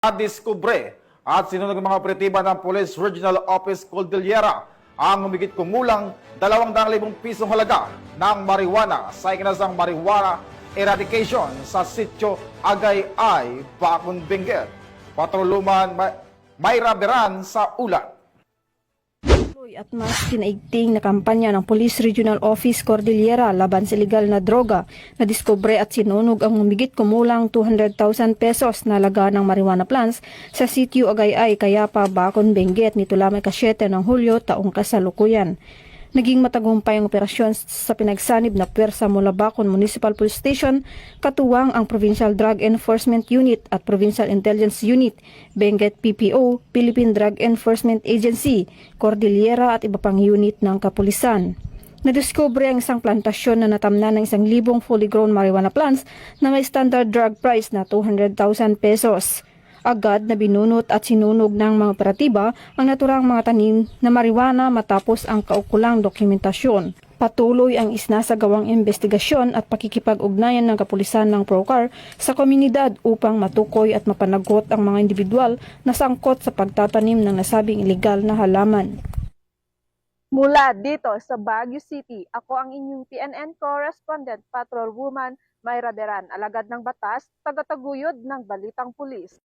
Nadiskubre at sinunog ng mga operatiba ng Police Regional Office Cordillera ang humigit kumulang 200,000 pisong halaga ng marijuana sa ikinasang marijuana eradication sa sitio Agay-ay, Bacon, Benguet. Patroluman Mayra Beran sa ulat. At mas kinaigting na kampanya ng Police Regional Office Cordillera laban sa illegal na droga na diskubre at sinunog ang humigit kumulang 200,000 pesos na halaga ng marijuana plants sa sitio Agay-ay, Cayapa, Bacon, Benguet nito lamang ika-7 ng Hulyo taong kasalukuyan. Naging matagumpay ang operasyon sa pinagsanib na pwersa mula Bacon Municipal Police Station, katuwang ang Provincial Drug Enforcement Unit at Provincial Intelligence Unit, Benguet PPO, Philippine Drug Enforcement Agency, Cordillera at iba pang unit ng kapulisan. Nadiskubre ang isang plantasyon na natamnan ng 1,000 fully grown marijuana plants na may standard drug price na 200,000 pesos. Agad na binunot at sinunog ng mga operatiba ang naturang mga tanim na marijuana matapos ang kaukulang dokumentasyon. Patuloy ang isnasagawang investigasyon at pakikipag-ugnayan ng kapulisan ng PROCAR sa komunidad upang matukoy at mapanagot ang mga individual na sangkot sa pagtatanim ng nasabing ilegal na halaman. Mula dito sa Baguio City, ako ang inyong PNN correspondent, Patrolwoman Mayra Beran, alagad ng batas, tagataguyod ng Balitang Pulis.